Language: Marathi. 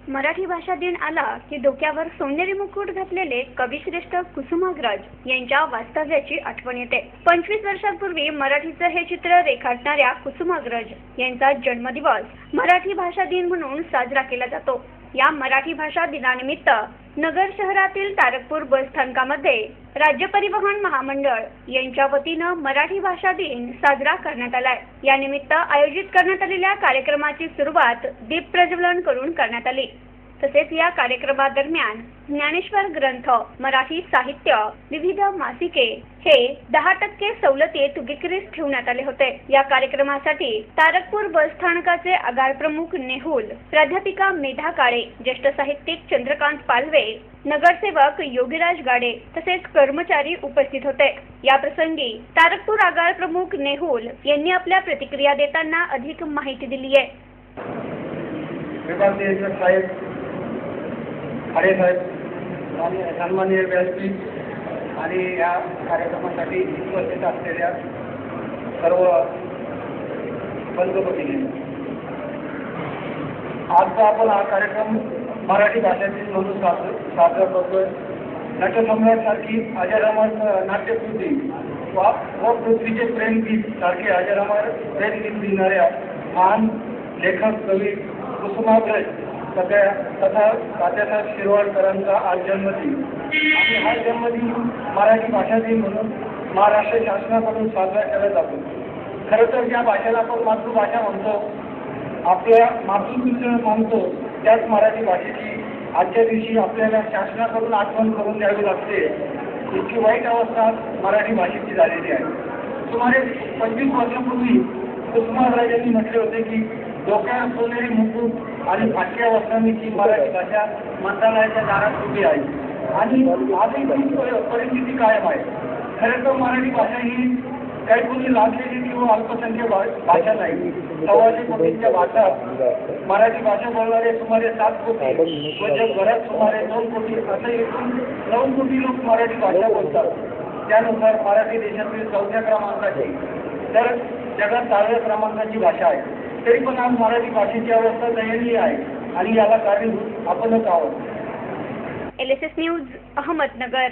मराठी भाषा दिन आला की डोक्यावर सोनेरी मुकुट घातलेले कविश्रेष्ठ कुसुमाग्रज यांच्या वास्तव्याची आठवण येते। 25 वर्षांपूर्वी मराठीचे हे चित्र रेखाटणाऱ्या कुसुमाग्रज यांचा जन्मदिवस मराठी भाषा दिन म्हणून साजरा केला जातो। या मराठी भाषा दिनानिमित्त नगर शहरातील तारकपूर बस स्थानकामध्ये राज्य परिवहन महामंडळ यांच्या वतीने मराठी भाषा दिन साजरा करण्यात आलाय। या निमित्त आयोजित करण्यात आलेल्या कार्यक्रमाची सुरुवात दीप प्रज्वलन करून करण्यात आली। तसेच या कार्यक्रमादरम्यान ज्ञानेश्वर ग्रंथ, मराठी साहित्य, विविध मासिके हे 10% सवलतीत विक्रीस ठेवण्यात आले होते। या कार्यक्रमासाठी तारकपूर बस स्थानकाचे आगार प्रमुख नेहुल, प्राध्यापिका मेधा काळे, ज्येष्ठ साहित्यिक चंद्रकांत पालवे, नगरसेवक योगीराज गाडे तसेच कर्मचारी उपस्थित होते। या प्रसंगी तारकपूर आगार प्रमुख नेहुल यांनी आपल्या प्रतिक्रिया देताना अधिक माहिती दिली आहे। खरे साहेब आणि सन्माननीय व्यासपीठ आणि या कार्यक्रमासाठी उपस्थित असलेल्या सर्व पंचपतींनी, आजचा आपण हा कार्यक्रम मराठी भाषेतील म्हणून साजरा करतोय। नटसम्राट सारखी अजरामर नाट्यकृती व पृथ्वीचे प्रेमगीत सारखे अजरामर प्रेमगीत लिहिणाऱ्या महान लेखक कवी कुसुमाग्रज तथा तात्यासाहेब शिरवाडकरांचा आज जन्मदिन आणि हा जन्मदिन मराठी भाषा दिन म्हणून महाराष्ट्र शासनाकडून साजरा केला जातो। खरं तर ज्या भाषेला आपण मातृभाषा म्हणतो, आपल्या मातृभाषा मानतो, त्याच मराठी भाषेची आजच्या दिवशी आपल्याला शासनाकडून आठवण करून द्यावी लागते। इतकी वाईट अवस्था मराठी भाषेची झालेली आहे। सुमारे 25 वर्षांपूर्वी कुसुमाग्रजांनी म्हटले होते की डोक्यावर सोनेरी मुकुट आणि फाटक्या वस्त्रांची मराठी भाषा मंत्रालयाच्या दारात उभी आहे आणि आजही ती परिस्थिती कायम आहे। खरं तर मराठी भाषा ही काही कोणी लाभलेली किंवा अल्पसंख्य भाषा नाही। 125 कोटींच्या भाषात मराठी भाषा बोलणारे सुमारे 7 कोटी व जगभरात सुमारे 2 कोटी असे एकूण 9 कोटी लोक मराठी भाषा बोलतात। त्यानुसार मराठी देशातील 4थ्या क्रमांकाची तर जगात 10व्या क्रमांकाची भाषा आहे। तरी पण आज मराठी भाषेची अवस्था दयनीय आहे आणि याला कारणीभूत आपणच आहोत। LSS news, Ahmednagar.